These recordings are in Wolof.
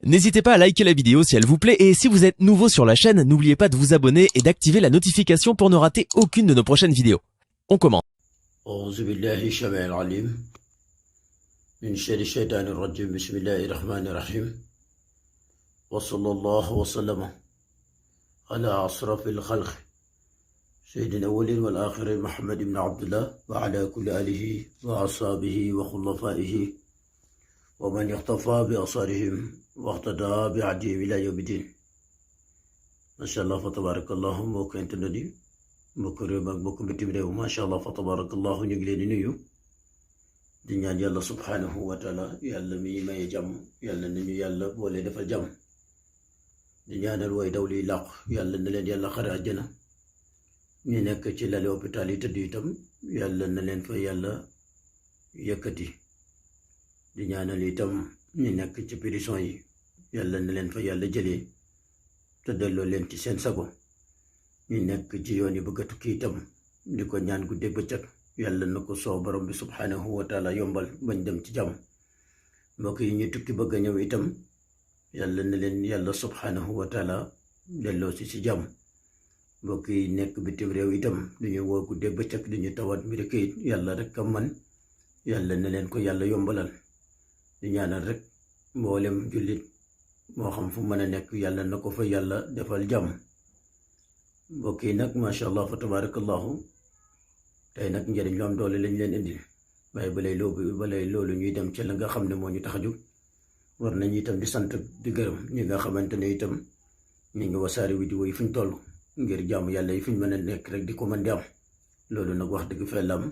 N'hésitez pas à liker la vidéo si elle vous plaît et si vous êtes nouveau sur la chaîne, n'oubliez pas de vous abonner et d'activer la notification pour ne rater aucune de nos prochaines vidéos. On commence. أعوذ بالله السميع العليم من شر الشيطان الرجيم بسم الله الرحمن الرحيم وصلى الله وسلم على أشرف الخلق سيد الأولين والآخرين محمد بن عبد الله وعلى كل آله وأصحابه وخلفائه ومن اقتفى بأثرهم واقتدى بهديهم إلى يوم الدين ما شاء الله فتبارك الله mbokk internet yi mbokk réew mi ak mbokk bitim réew macha allah fa tabarakallahu ñu ngi leen di nuyu di ñaan yàlla subhanahu wa taala yàlla mi maye jàmm yàlla nañu yàlla boole defal jàmm di ñaanal way daw liy làqu yàlla na leen yàlla xare àjjana ñu nekk ci lali hôpital yi tëdd itam yàlla na leen fa yàlla yëkkati di ñaanal itam ñu nekk ci prison yi yàlla na leen fa yàlla jëlee te delloo leen ci seen sago ñu nekk ci yoon yi bëgg a tukki itam di ko ñaan guddeeg bëccëg yàlla na ko soow borom bi subhanahu wa taala yombal bañ dem ci jàmm mbokk yi ñu tukki bëgg a ñëw itam yàlla na leen yàlla subhanahu wa taala delloo si jàmm mbokk yi nekk bitim réew itam duñu woo guddeeg bëccëg duñu tawat mbiri këyit yàlla rek a man yàlla na leen ko yàlla yombalal di ñaanal rek mboolem jullit moo xam fu mën a nekk yàlla na ko fa yàlla defal jàmm mbokk yi nag macha allah fa tabarakallahu tey nag njëriñ lu am doole lañ leen indil waaye balay loolu ñuy dem ci la nga xam ne moo ñu tax a jóg war nañ itam di sant di gërëm ñi nga xamante ne itam ñu ngi wasaare vidéo yi fuñ toll ngir jàmm yàlla yi fuñ mën a nekk rek di ko mën di am loolu nag wax dëgg fa lam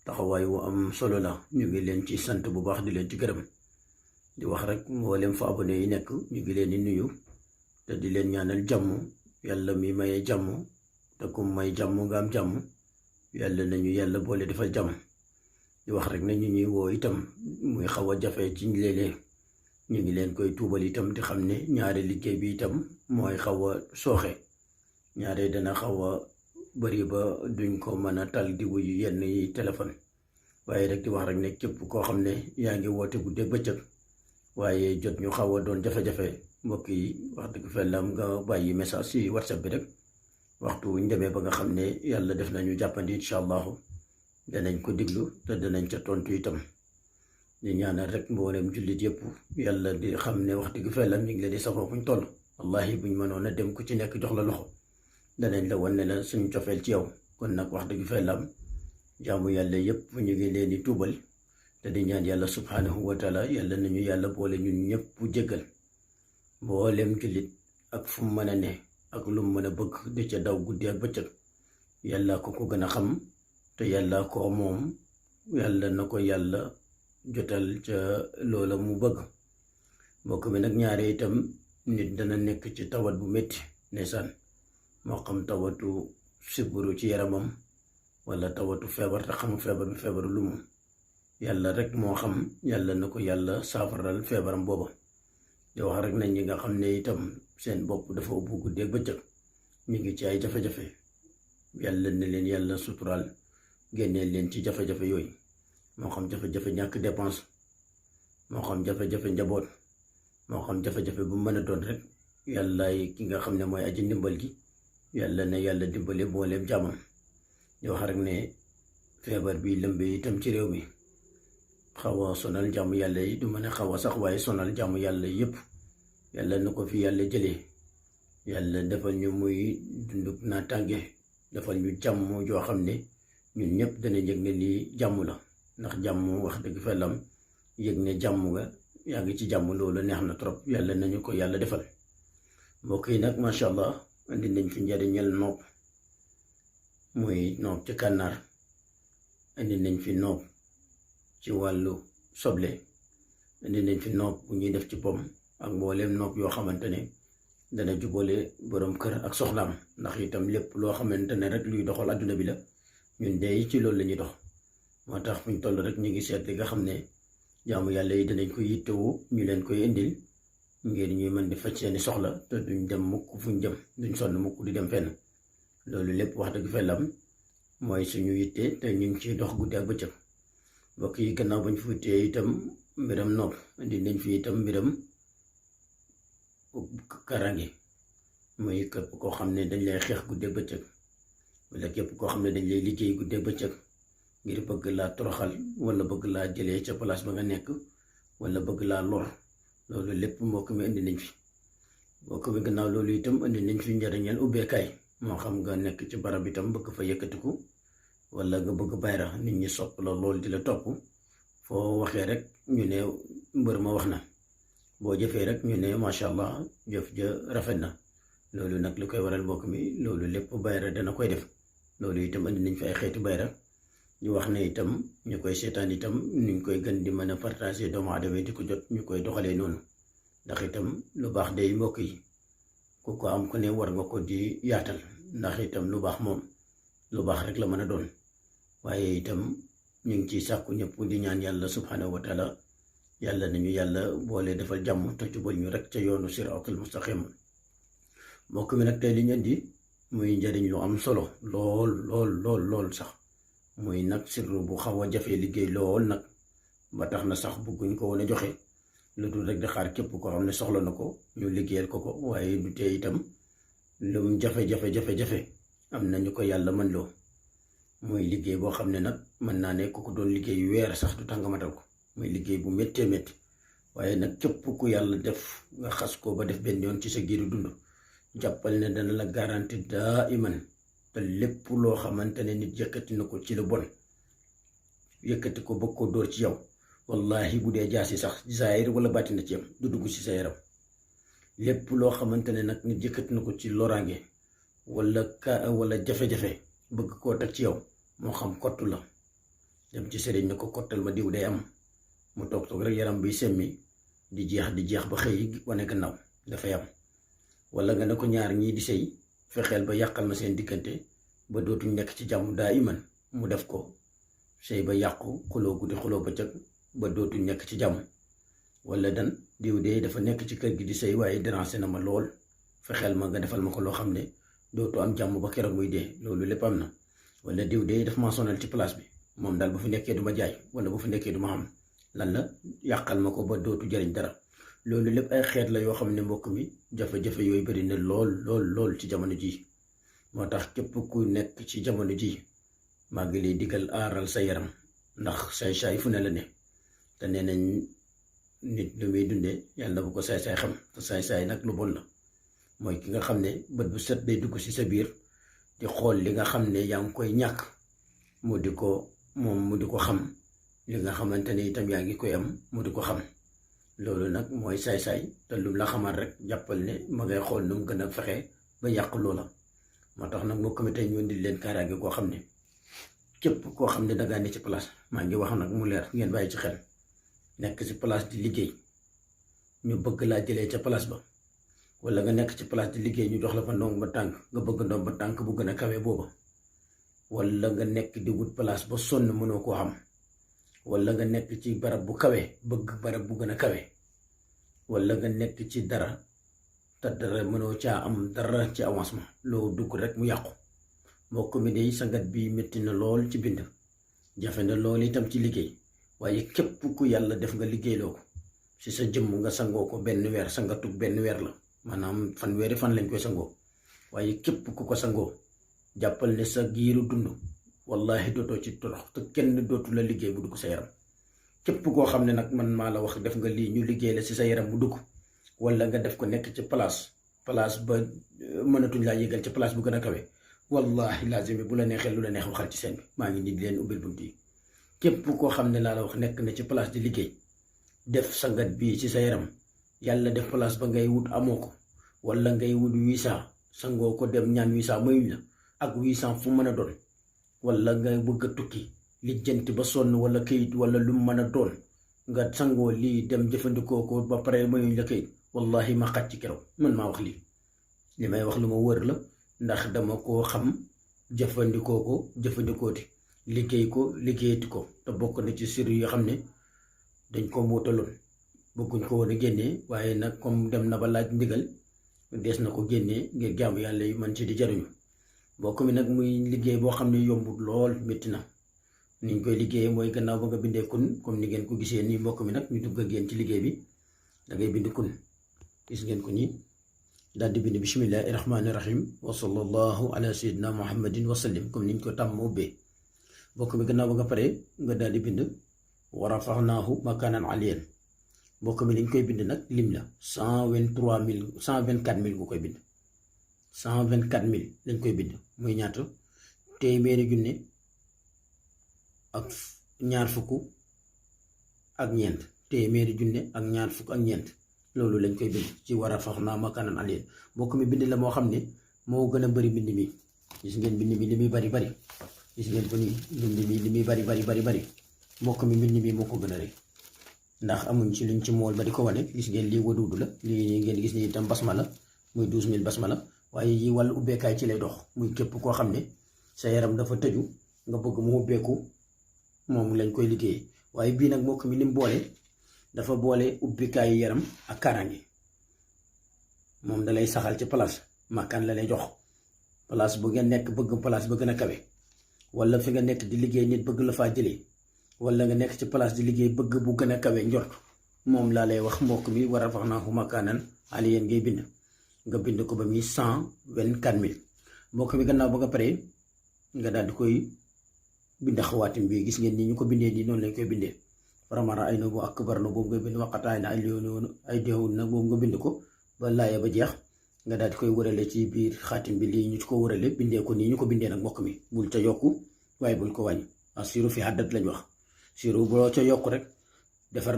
taxawaay wu am solo la ñu ngi leen ci sant bu baax di leen ci gërëm di wax rek mboolem fa abonné yi nekk ñu ngi leen di nuyu te di leen ñaanal jàmm yàlla mi maye jàmm te ku may jàmm nga am jàmm yàlla nañu yàlla boole defal jàmm di wax rek na ñu ñuy woo itam muy xaw a jafe ci léeg-léeg ñu ngi leen koy tuubal itam di xam ne ñaare liggéey bi itam mooy xaw a sooxe ñaare dana xaw a bari ba duñ ko mën a tal di wuyu yenn yi téléphone waaye rek di wax rek ne képp koo xam ne yaa ngi woote guddeeg bëccëg waaye jot ñu xaw a doon jafe-jafe mbokk yi wax dëgg fellam nga bàyyi message ci whatsapp bi rek waxtu ñu demee ba nga xam ne yàlla def nañu jàppandi incha allahu danañ ko diglu te danañ ca tontu itam di ñaanal rek mboolem jullit yëpp yàlla di xam ne wax dëgg fellam ñu ngi leen di safoo fuñ toll wallahi buñ mënoon a dem ku ci nekk jox la loxo danañ la wan ne la suñ cofeel ci yow kon nag wax dëgg fellam jaamu yàlla yëpp ñu ngi leen di tuubal te di ñaan yàlla subhanahu wa taala yàlla nañu yàlla boole ñun ñëpp jéggal mboolem jullit ak fu mu mën a ne ak lu mu mën a bëgg di ca daw guddi ak bëccëg yàlla ko gën a xam te yàlla ko moom yàlla na ko yàlla jotal ca loola mu bëgg mbokk mi nag ñaare itam nit dana nekk ci tawat bu métti ndeysaan moo xam tawatu siburu ci yaramam wala tawatu feebar te xamul feebar bi feebaru lu mu yàlla rek moo xam yàlla na ko yàlla saafaral feebaram booba di wax rek nañ ñi nga xam ne itam seen bopp dafa ubbu guddeeg bëccëg ñu ngi ci ay jafe-jafe yàlla na leen yàlla suturaal génneel leen ci jafe-jafe yooyu moo xam jafe-jafe ñàkk dépense moo xam jafe-jafe njaboot moo xam jafe-jafe bu mën a doon rek yàllaay ki nga xam ne mooy aji ndimbal gi yàlla na yàlla dimbale mbooleem jàmmam di wax rek ne feebar bi lëmbe itam ci réew mi xaw a sonal jàmm yàlla yi du mën a xaw a sax waaye sonal jàmm yàlla yëpp yàlla na ko fi yàlla jëlee yàlla defal ñu muy dunduk naataange defal ñu jàmm joo xam ne ñun ñëpp dana yëg ne lii jàmm la ndax jàmm wax dëgg fellam yëg ne jàmm nga yaa ngi ci jàmm loolu neex na trop yàlla nañu ko yàlla defal mbokk yi nag macha allah andi nañ fi njariñal noob muy noob ci kànnaar andi nañ fi noob ci wàllu soble indi nañ fi nopp bu ñuy def ci pom ak mbooleem nopp yoo xamante ne dana jubale borom kër ak soxnaam ndax itam lépp loo xamante ne rek luy doxal adduna bi la ñun dey ci loolu la ñuy dox moo tax fuñ toll rek ñu ngi seet li nga xam ne jaamu yàlla yi danañ ko yittewoo ñu leen koy indil ngir ñuy mën di faj seeni soxla te duñ dem mukk fuñ jëm duñ sonn mukk di dem fenn loolu lépp wax dëgg fellam mooy suñu yitte te ñu ngi ciy dox guddi ak bëccëg mbokk yi gannaaw bañ fi wutee itam mbiram nopp indi nañ fi itam mbiram karange muy képp koo xam ne dañ lay xeex guddeeg bëccëg wala képp koo xam ne dañ lay liggéey guddeeg bëccëg ngir bëgg laa toroxal wala bëgg laa jëlee ca place ba nga nekk wala bëgg laa lor loolu lépp mbokk mi indi nañ fi mbokk mi gannaaw loolu itam indi nañ fi njariñal ubbeekaay moo xam nga nekk ci barab itam bëgg fa yëkkatiku wala nga bëgg bayra nit ñi sopp la lool di la topp foo waxee rek ñu ne mbër ma wax na boo jëfee rek ñu ne macha allah jëf ja rafet na loolu nag lu koy waral mbokk mi loolu lépp bayra dana koy def loolu itam indi nañ fi ay xeeti bayra ñu wax ne itam ñu koy seetaan itam nuñ koy gën di mën a partager doomu aadama di ko jot ñu koy doxalee noonu ndax itam lu baax day mbokk yi ku ko am ku ne war nga ko di yaatal ndax itam lu baax moom lu baax rek la mën a doon waaye itam ñu ngi ciy sàkku ñëpp di ñaan yàlla subhanahu wa taala yàlla nañu yàlla boole defal jàmm te jubal ñu rek ca yoonu siraatal mustaqim mbokk mi nag tey li ñu indi muy njëriñ lu am solo lool sax muy nag sirru bu xaw a jafe liggéey lool nag ba tax na sax bëgguñ ko woon a joxe lu dul rek di xaar képp koo xam ne soxla na ko ñu liggéeyal ko waaye du tee itam lu mu jafe-jafe am na ñu ko yàlla mën loo muy liggéey boo xam ne nag mën naa ne ku ko doon liggéey weer sax du tax nga matal ko muy liggéey bu méttee métti waaye nag képp ku yàlla def nga xas ko ba def benn yoon ci sa giiru dund jàppal ne dana la garanti daa iman te lépp loo xamante ne nit yëkkati na ko ci lu bon yëkkati ko bëgg ko dóor ci yow wallahi bu dee jaasi sax zaahir wala baatin na ci yam du dugg ci sa yaram lépp loo xamante ne nag nit yëkkati na ko ci loraange wala jafe-jafe bëgg koo teg ci yow moo xam kottu la dem ci sëriñ ne ko kottal ma diw day am mu toog rek yaram bi semmi di jeex ba xëy wane gannaaw dafay am wala nga ne ko ñaar ñii di sëy fexeel ba yàqal ma seen diggante ba dootuñ nekk ci jàmm daa iman mu def ko sëy ba yàqu xuloo guddi xuloo bëccëg ba dootuñ nekk ci jàmm wala dan diw de dafa nekk ci kër gi di sëy waaye déranger na ma lool fexeel ma nga defal ma ko loo xam ne dootu am jàmm ba keroog muy dee loolu lépp am na wala diw de daf ma sonal ci place bi moom daal bu fi nekkee du ma jaay wala bu fi nekkee du ma xam lan la yàqal ma ko ba dootu jariñ dara loolu lépp ay xeet la yoo xam ne mbokk mi jafe-jafe yooyu bari na lool ci jamono ji moo tax képp ku nekk ci jamono ji maa ngi lay digal aaral sa yaram ndax saay-saay fu ne la ne te nee nañ nit lu muy dundee yàlla bu ko saay-saay xam te saay-saay nag lu bon la mooy ki nga xam ne bët bu set day dugg ci sa biir di xool li nga xam ne yaa ngi koy ñàkk mu di ko xam li nga xamante ne itam yaa ngi koy am mu di ko xam loolu nag mooy saay-saay te lu la xamal rek jàppal ne ma ngay xool nu mu gën a fexe ba yàq loola moo tax nag mbokk mi tey ñu indi leen kaaraange koo xam ne képp koo xam ne dangaa ne ci place maa ngi wax nag mu leer ngeen bàyyi ci xel nekk ci place di liggéey ñu bëgg laa jëlee ca place ba wala nga nekk ci place di liggéey ñu jox la fa ndomb ba tànk nga bëgg ndomb ba tànk bu gën a kawe booba wala nga nekk di wut place ba sonn mënoo koo xam wala nga nekk ci barab bu kawe bëgg barab bu gën a kawe wala nga nekk ci dara te dara mënoo caa am dara ci avancement loo dugg rek mu yàqu mbokk mi day sangat bi métti na lool ci bind jafe na lool itam ci liggéey waaye képp ku yàlla def nga liggéeyloo ko ci sa jëmm nga sangoo ko benn weer sangatug benn weer la maanaam fanweeri fan lañ koy sangoo waaye képp ku ko sangoo jàppal ne sa giiru dund wallahi dootoo ci torox te kenn dootu la liggéey bu dugg sa yaram képp koo xam ne nag man maa la wax def nga lii ñu liggéey la ci sa yaram bu dugg wala nga def ko nekk ci place ba mënatuñ laa yëgal ci place bu gën a kawe wallahi lazim bu la neexee lu la neex waxal ci seen bi maa ngi nii di leen ubbil bunt yi képp koo xam ne laa la wax nekk na ci place di liggéey def sangat bii ci sa yaram yàlla def place ba ngay wut amoo ko wala ngay wut 800 sangoo ko dem ñaan 800 mayuñ la ak 800 fu mën a doon wala nga bëgg a tukki lijjanti ba sonn wala kayit wala lu mën a doon nga sangoo lii dem jëfandikoo ko ba pare mayuñ la kayit wallahi ma xat ci keroog man maa wax lii li may wax lu ma wër la ndax dama koo xam jëfandikooti liggéey ko liggéeyati ko te bokk na ci sir yoo xam ne dañ ko mootaloon bëgguñ ko woon a génnee waaye nag comme dem na ba laaj ndigal dees na ko génnee ngir jaamu yàlla yi man ci di jaruñu bokk mi nag muy liggéey boo xam ne yombut lool métti na niñ koy liggéeyee mooy gannaaw ba nga bindee kun comme ni ngeen ko gisee nii mbokk mi nag ñu dugg ak yéen ci liggéey bi da ngay bind kun gis ngeen ko nii daal di bind bismillahi rahmaani rahim wa sallallahu ala sayyidina muhammadin wa sallim comme niñ ko tàmm ubbee. mbokk mi gannaaw ba nga pare nga daal di bind wa rafaxnaahu makaanan aliyyan. mbokk mi liñ koy bind nag lim la 124 000 nga koy bind 124 000 lañ koy bind muy ñaata téeméeri junne ak ñaar fukk ak ñeent téeméeri junne ak ñaar fukk ak ñeent loolu lañ koy bind ci wa rafaxnaahu makaanan aliyyan. mbokk mi bind la moo xam ne moo gën a bëri bind mi gis ngeen bind mi li muy bari gis ngeen ko nii bind mi li muy bari mbokk mi bind mi moo ko gën a rëy ndax amuñ ci luñ ci mool ba di ko wane. gis ngeen lii waduudu la lii ngeen gis ni itam basmala muy 12000 basmala waaye yi wàllu ubbeekaay ci lay dox muy képp koo xam ne sa yaram dafa tëju nga bëgg mu ubbeeku moom lañ koy liggéeyee. waaye bii nag mbokk mi lim boole dafa boole ubbikaayu yaram ak kaaraange moom da lay saxal ci place makkaan la lay jox place bu ngeen nekk bëgg place ba gën a kawe wala fi nga nekk di liggéey nit bëgg la faa jëlee wala nga nekk ci place di liggéey bëgg bu gën a kawe njort moom laa lay wax mbokk mi wa rafaxnaahu makaanan aliyyan ngay bind nga bind ko ba muy 124 000. mbokk mi gannaaw ba nga paree nga daal di koy bind xawaatim bi gis ngeen ni ñu ko bindee nii noonu lañ koy bindee faramara ay na bu akbar na boobu nga bind waqataay na ay deewul nag boobu nga bind ko ba laaya ba jeex nga daal di koy wërale ci biir xaatim bi lii ñu ci ko wërale bindee ko nii ñu ko bindee nag mbokk mi bul ca yokku waaye bul ko wàññi asiru fi haddat lañ wax siru bu loo ca yokk rek defar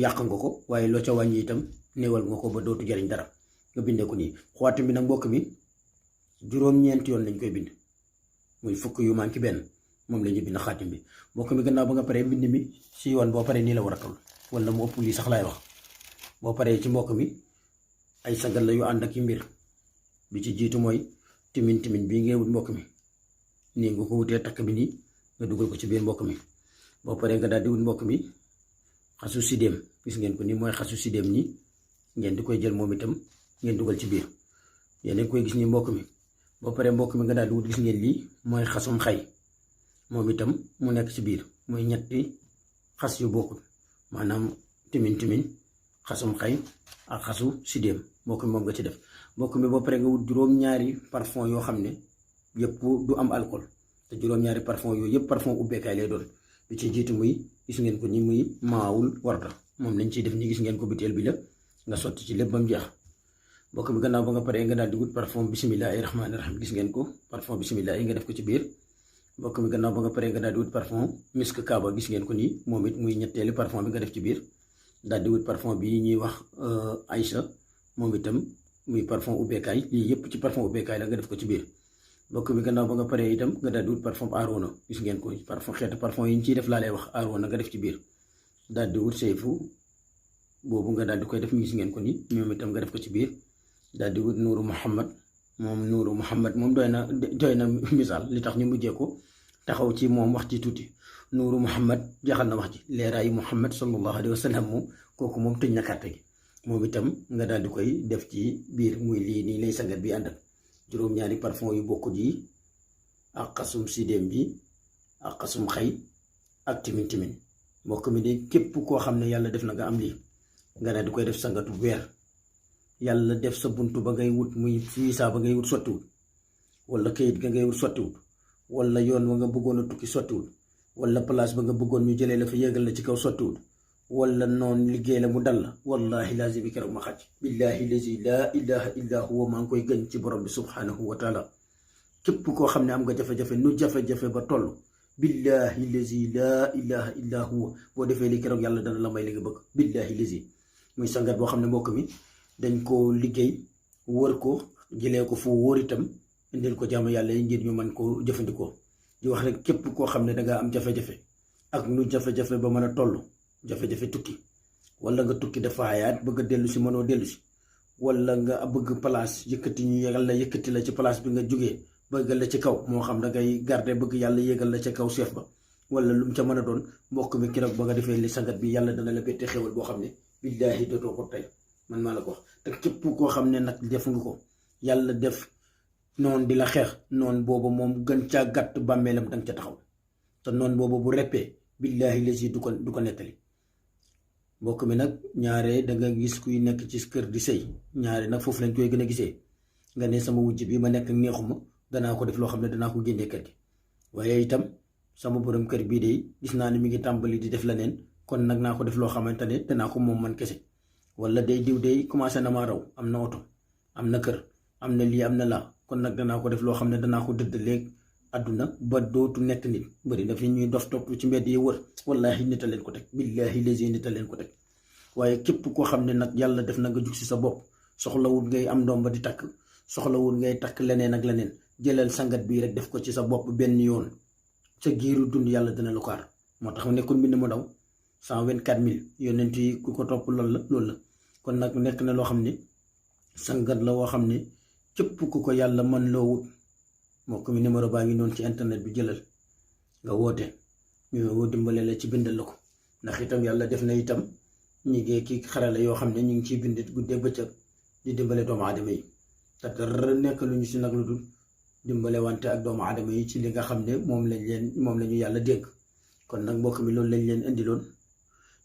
yàq nga ko waaye loo ca wàññi itam néewal nga ko ba dootu jariñ dara nga bindee ko nii. xawaatim bi nag mbokk mi juróom-ñeenti yoon lañ koy bind muy fukk yu manqué benn moom la ñuy bind xaatim bi. mbokk mi gannaaw ba nga paree bind mi si yoon boo paree nii la war a toll wala mu ëpp lii sax laay wax. boo paree ci mbokk mi ay sagal la yu ànd ak yu mbir bi ci jiitu mooy timin bii ngay wut mbokk mi nii nga ko wutee takk bi nii nga dugal ko ci biir mbokk mi. boo paree nga daal di wut mbokk mi xasu sidéem gis ngeen ko nii mooy xasu sidéem nii ngeen di koy jël moom itam ngeen dugal ci biir yéen a ngi koy gis nii mbokk mi. boo paree mbokk mi nga daal di wut gis ngeen lii mooy xasum xay moom itam mu nekk ci biir muy ñetti xas yu bokkul maanaam timin xasum xay ak xasu sidéem mbokk mi moom nga ci def. mbokk mi boo paree nga wut juróom-ñaari parfum yoo xam ne yëpp du am alcool te juróom-ñaari parfum yooyu yëpp parfum ubbeekaay lay doon. bi ci jiitu muy gis ngeen ko ni muy maawul warda moom lañ ciy def ni gis ngeen ko biteel bi la nga sotti ci lépp ba mu jeex. mbokk mi gannaaw ba nga paree nga daal di wut parfum bismillahi rahmaani rahim gis ngeen ko parfum bismillahi nga def ko ci biir. mbokk mi gannaaw ba nga paree nga daal di wut parfum misk kaaba gis ngeen ko nii moom it muy ñetteeli parfum bi nga def ci biir. daal di wut parfum bi ñuy wax Aïcha moom itam muy parfum ubbeekaay lii yëpp ci parfum ubbeekaay la nga def ko ci biir. mbokk mi gannaaw ba nga paree itam nga daal di wut parfum Arona gis ngeen ko parfum xeetu parfum yi ñu ciy def laa lay wax Arona nga def ci biir. daal di wut sayfu boobu nga daal di koy def mi gis ngeen ko nii ñoom itam nga def ko ci biir. daal di wut nuuru Muhammad moom doy na misaal li tax ñu mujjee ko taxaw ci moom wax ci tuuti. nuuru Muhammad jaxal na wax ji leeraayu Muhammad sallallahu alayhi wa sallam moom kooku moom tëj na kàtte gi moom itam nga daal di koy def ci biir muy lii nii lay sangat bi ànd ak juróom-ñaari parfum yu bokkut yi ak xasum sidéem bi ak xasum xay ak timin mbokk mi de képp koo xam ne yàlla def na nga am lii nga daal di koy def sangatu weer yàlla def sa buntu ba ngay wut muy visa ba ngay wut sottiwut wala kayit ga ngay wut sottiwut wala yoon wa nga bëggoon a tukki sottiwut wala place ba nga bëggoon ñu jëlee la fa yéegal la ci kaw sottiwut wala noonu liggéey la mu dal la wallahi lazi bi keroog ma xaj billahi lazi laa ilaha illa huwa maa ngi koy gën ci borom bi subhanahu wa taala képp koo xam ne am nga jafe-jafe nu jafe-jafe ba toll billahi lazi laa ilaha illa huwa boo defee li keroog yàlla dana la may li nga bëgg billahi lazi muy sangat boo xam ne mbokk mi dañ ko liggéey wër ko jëlee ko fu wóor itam indil ko jaamu yàlla yi ngir ñu mën koo jëfandikoo di wax rek képp koo xam ne dangaa am jafe-jafe ak nu jafe-jafe ba mën a toll jafe-jafe tukki wala nga tukki dafa ayaat bëgg a dellu si mënoo dellu si wala nga bëgg place yëkkati ñu yàlla yëkkati la ci place bi nga jógee bëggal la ci kaw moo xam da ngay garder bëgg yàlla yéegal la ca kaw chef ba wala lu mu ca mën a doon mbokk mi keroog ba nga defee li sangat bi yàlla dana la bette xewal boo xam ne billaahi dootoo ko tey man maa la ko wax te képp koo xam ne nag def nga ko yàlla def noonu di la xeex noonu boobu moom gën caa gàtt bàmmeelam danga ca taxaw te noonu boobu bu reppee billaahi la si du ko nettali mbokk mi nag ñaare da nga gis kuy nekk ci kër di sëy ñaare nag foofu lañ koy gën a gisee nga ne sama wujj bi ma nekk neexuma danaa ko def loo xam ne danaa ko génnee kër gi waaye itam sama borom kër bii de gis naa ne mi ngi tàmbali di def leneen kon nag naa ko def loo xamante ne danaa ko moom man kese wala day diw day commencé na maa raw am na oto am na kër am na lii am na laa kon nag danaa ko def loo xam ne danaa ko dëdd léegi àdduna ba dootu nekk nit bëri na fi ñuy dof topp ci mbedd yi wër wallahi nit a leen ko teg billahi lazi nit a leen ko teg waaye képp koo xam ne nag yàlla def na nga jug si sa bopp soxlawul ngay am doom ba di takk soxlawul ngay takk leneen ak leneen jëlal sangat bii rek def ko ci sa bopp benn yoon sa giiru dund yàlla dina lu kaar moo tax mu nekkul mbind mu daw 124 000 yonent yi ku ko topp loolu la kon nag nekk na loo xam ne sangat la woo xam ne képp ku ko yàlla mën loo wut moo ko mi numéro baa ngi noonu ci internet bi jëlal nga woote ñu dimbale la ci bindal la ko ndax itam yàlla def na itam ñi ngi ki xarala yoo xam ne ñu ngi ciy bind guddee bëccëg di dimbale doomu aadama yi te dara nekk lu ñu si nag lu dul dimbale wante ak doomu aadama yi ci li nga xam ne moom la ñu yàlla dégg kon nag mbokk mi loolu lañ leen indiloon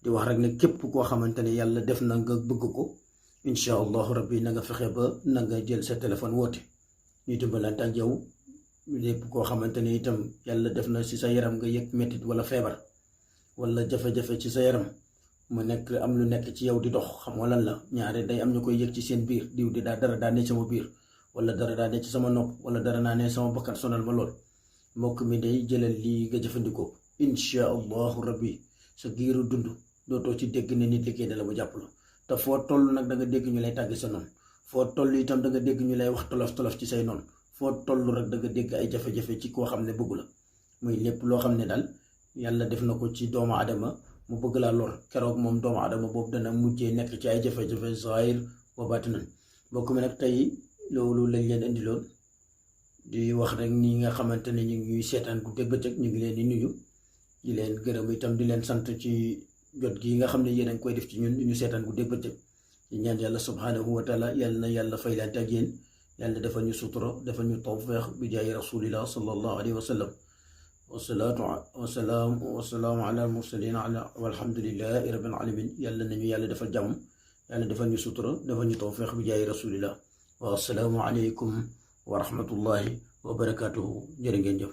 di wax rek ne képp koo xamante ne yàlla def na nga bëgg ko incha allahu rabbi na nga fexe ba na nga jël sa téléphone woote ñu dimbalante ak yow lépp koo xamante ne itam yàlla def na ci sa yaram nga yëg mettit wala feebar wala jafe-jafe ci sa yaram mu nekk am lu nekk ci yow di dox xam nga lan la ñaare day am ñu koy yëg ci seen biir diw di dara daa ne sama biir wala dara daa ne ci sama nopp wala dara naa ne sama bakkan sonal ma lool mbokk mi day jëlal lii nga jëfandikoo incha allahu rabbi sa giiru dund dootoo ci dégg ne nit liggéey da la mu jàpp la te foo toll nag da nga dégg ñu lay tàgg sa noonu foo toll itam da nga dégg ñu lay wax tolof ci say noonu foo toll rek da nga dégg ay jafe-jafe ci koo xam ne bëggu la muy lépp loo xam ne daal yàlla def na ko ci doomu adama mu bëgg laa lor keroog moom doomu adama boobu dana mujjee nekk ci ay jafe-jafe zahir wa batinan mbokk mi nag tey loolu lañ leen indiloon di wax rek ni nga xamante ne ñu ngi ñuy seetaan ku dégg bëccëg ñu ngi leen di nuyu di leen gërëm itam di leen sant ci jot gi nga xam ne yéen a ngi koy def ci ñun di ñu seetaan ku dégg bëccëg di ñaan yàlla subhanahu wa taala yàlla na yàlla fay leen ak yéen yàlla dafa ñu sutura dafa ñu tawfeex bi jaay rasulillah sallallahu alayhi wa sallam wasalaamu ala mursalin walhamdulillahi rabbil alamin yàlla nañu yàlla dafa jàmm yàlla dafa ñu sutura dafa ñu tawfeex bi jaay rasulillah wa assalaamu aleykum wa rahmatullahi wa barakatuhu jërë ngeen jëf